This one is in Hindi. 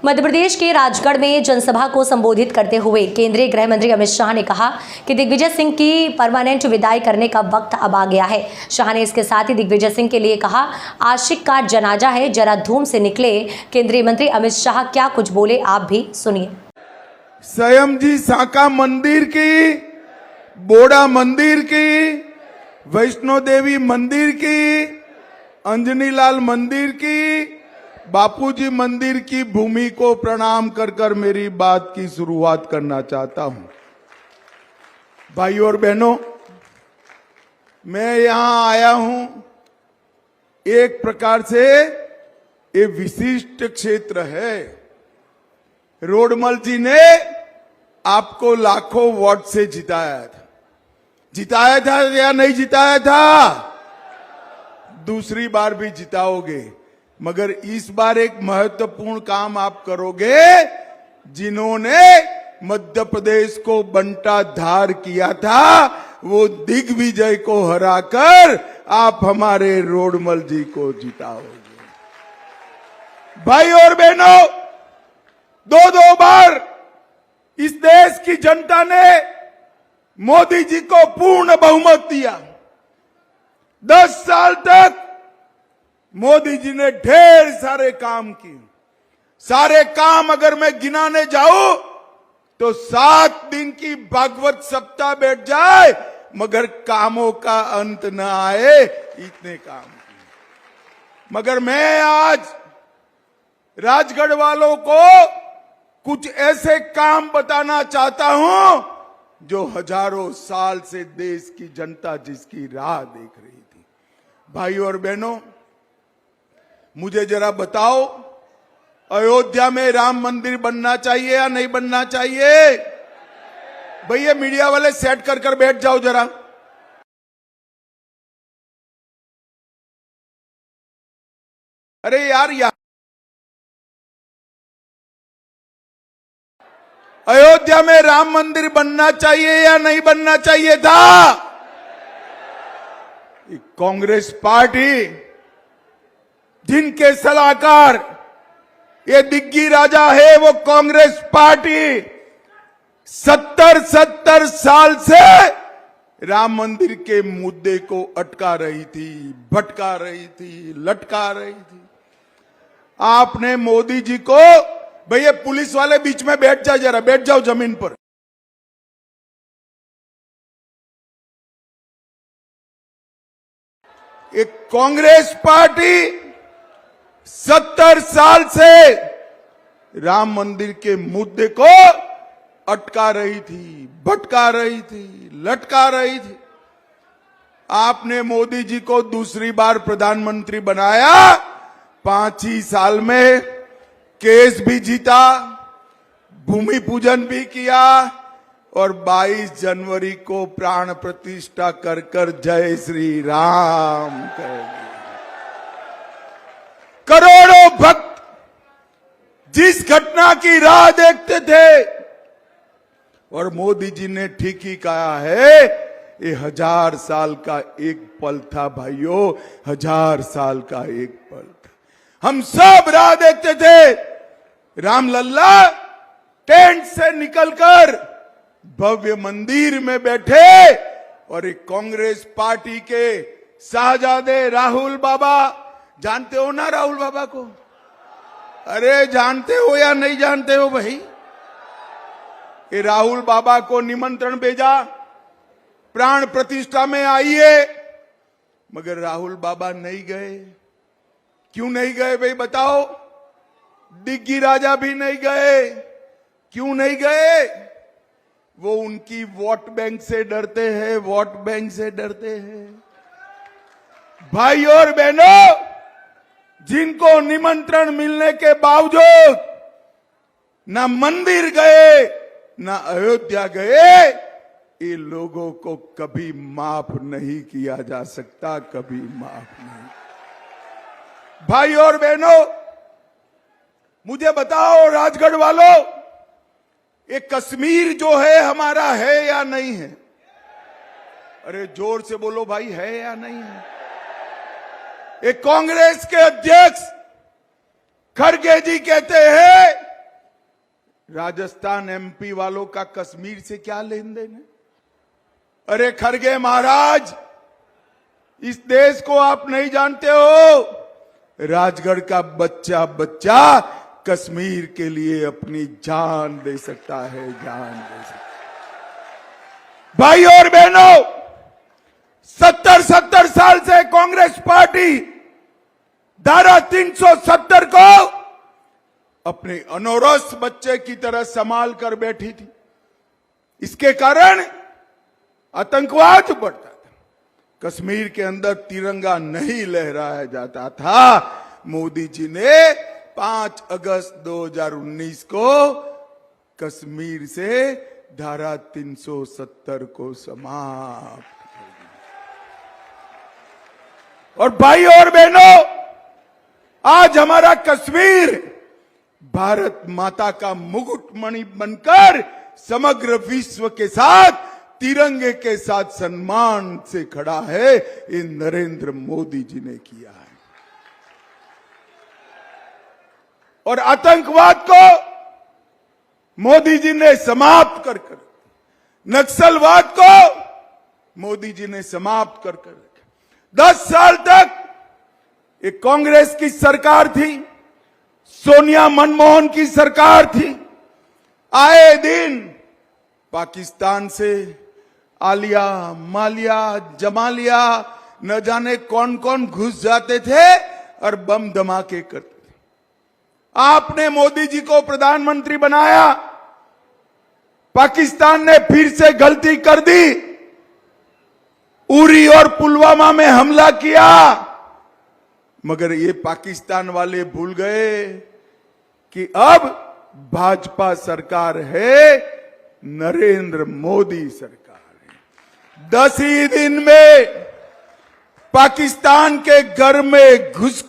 मध्य प्रदेश के राजगढ़ में जनसभा को संबोधित करते हुए केंद्रीय गृह मंत्री अमित शाह ने कहा कि दिग्विजय सिंह की परमानेंट विदाई करने का वक्त अब आ गया है। शाह ने इसके साथ ही दिग्विजय सिंह के लिए कहा, आशिक का जनाजा है, जरा धूम से निकले। केंद्रीय मंत्री अमित शाह क्या कुछ बोले, आप भी सुनिए। स्वयं जी साका मंदिर की, बोड़ा मंदिर की, वैष्णो देवी मंदिर की, अंजनी लाल मंदिर की, बापूजी मंदिर की भूमि को प्रणाम कर कर मेरी बात की शुरुआत करना चाहता हूं। भाइयों और बहनों, मैं यहां आया हूं, एक प्रकार से ये विशिष्ट क्षेत्र है। रोडमल जी ने आपको लाखों वोट से जिताया था या नहीं जिताया था? दूसरी बार भी जिताओगे, मगर इस बार एक महत्वपूर्ण काम आप करोगे। जिन्होंने मध्य प्रदेश को बंटा धार किया था, वो दिग्विजय को हराकर आप हमारे रोडमल जी को जिताओगे। भाई और बहनों, दो बार इस देश की जनता ने मोदी जी को पूर्ण बहुमत दिया। 10 साल तक मोदी जी ने ढेर सारे काम किए। सारे काम अगर मैं गिनाने जाऊं तो 7 दिन की भागवत सप्ताह बैठ जाए, मगर कामों का अंत न आए, इतने काम किए। मगर मैं आज राजगढ़ वालों को कुछ ऐसे काम बताना चाहता हूं जो हजारों साल से देश की जनता जिसकी राह देख रही थी। भाइयों और बहनों, मुझे जरा बताओ, अयोध्या में राम मंदिर बनना चाहिए या नहीं बनना चाहिए? भैया मीडिया वाले सेट कर कर बैठ जाओ जरा। अरे यार, अयोध्या में राम मंदिर बनना चाहिए या नहीं बनना चाहिए था? कांग्रेस पार्टी, जिनके सलाहकार ये दिग्गी राजा है, वो कांग्रेस पार्टी 70 साल से राम मंदिर के मुद्दे को अटका रही थी, भटका रही थी, लटका रही थी। आपने मोदी जी को, भैया पुलिस वाले बीच में बैठ जाओ जरा, बैठ जाओ जमीन पर। एक कांग्रेस पार्टी 70 साल से राम मंदिर के मुद्दे को अटका रही थी, भटका रही थी, लटका रही थी। आपने मोदी जी को दूसरी बार प्रधानमंत्री बनाया, 5 ही साल में केस भी जीता, भूमि पूजन भी किया और 22 जनवरी को प्राण प्रतिष्ठा कर कर जय श्री राम कर दिया। करोड़ों भक्त जिस घटना की राह देखते थे, और मोदी जी ने ठीक ही कहा है, ये 1000 साल का एक पल था भाइयों, 1000 साल का एक पल था। हम सब राह देखते थे। रामलल्ला टेंट से निकलकर भव्य मंदिर में बैठे और एक कांग्रेस पार्टी के शाहजादे राहुल बाबा, जानते हो ना राहुल बाबा को? अरे जानते हो या नहीं जानते हो भाई? ये राहुल बाबा को निमंत्रण भेजा, प्राण प्रतिष्ठा में आइए, मगर राहुल बाबा नहीं गए। क्यों नहीं गए भाई बताओ? दिग्गी राजा भी नहीं गए। क्यों नहीं गए? वो उनकी वोट बैंक से डरते हैं, वोट बैंक से डरते हैं। भाई और बहनों, जिनको निमंत्रण मिलने के बावजूद ना मंदिर गए, ना अयोध्या गए, ये लोगों को कभी माफ नहीं किया जा सकता, कभी माफ नहीं। भाई और बहनों, मुझे बताओ राजगढ़ वालों, ये कश्मीर जो है हमारा है या नहीं है? अरे जोर से बोलो भाई, है या नहीं है? ये कांग्रेस के अध्यक्ष खड़गे जी कहते हैं राजस्थान एमपी वालों का कश्मीर से क्या लेन देन है? अरे खड़गे महाराज, इस देश को आप नहीं जानते हो। राजगढ़ का बच्चा बच्चा कश्मीर के लिए अपनी जान दे सकता है, जान दे सकता है। भाई और बहनों, 70 साल से कांग्रेस पार्टी धारा 370 को अपने अनौरस बच्चे की तरह संभाल कर बैठी थी। इसके कारण आतंकवाद बढ़ता था, कश्मीर के अंदर तिरंगा नहीं लहराया जाता था। मोदी जी ने 5 अगस्त 2019 को कश्मीर से धारा 370 को समाप्त कर दिया। और भाई और बहनों, आज हमारा कश्मीर भारत माता का मुकुटमणि बनकर समग्र विश्व के साथ तिरंगे के साथ सम्मान से खड़ा है। ये नरेंद्र मोदी जी ने किया है। और आतंकवाद को मोदी जी ने समाप्त कर नक्सलवाद को मोदी जी ने समाप्त कर 10 साल तक ये कांग्रेस की सरकार थी, सोनिया मनमोहन की सरकार थी। आए दिन पाकिस्तान से आलिया, मालिया, जमालिया, न जाने कौन कौन घुस जाते थे और बम धमाके करते थे। आपने मोदी जी को प्रधानमंत्री बनाया, पाकिस्तान ने फिर से गलती कर दी, उरी और पुलवामा में हमला किया। मगर ये पाकिस्तान वाले भूल गए कि अब भाजपा सरकार है, नरेंद्र मोदी सरकार है। 10 ही दिन में पाकिस्तान के घर में घुस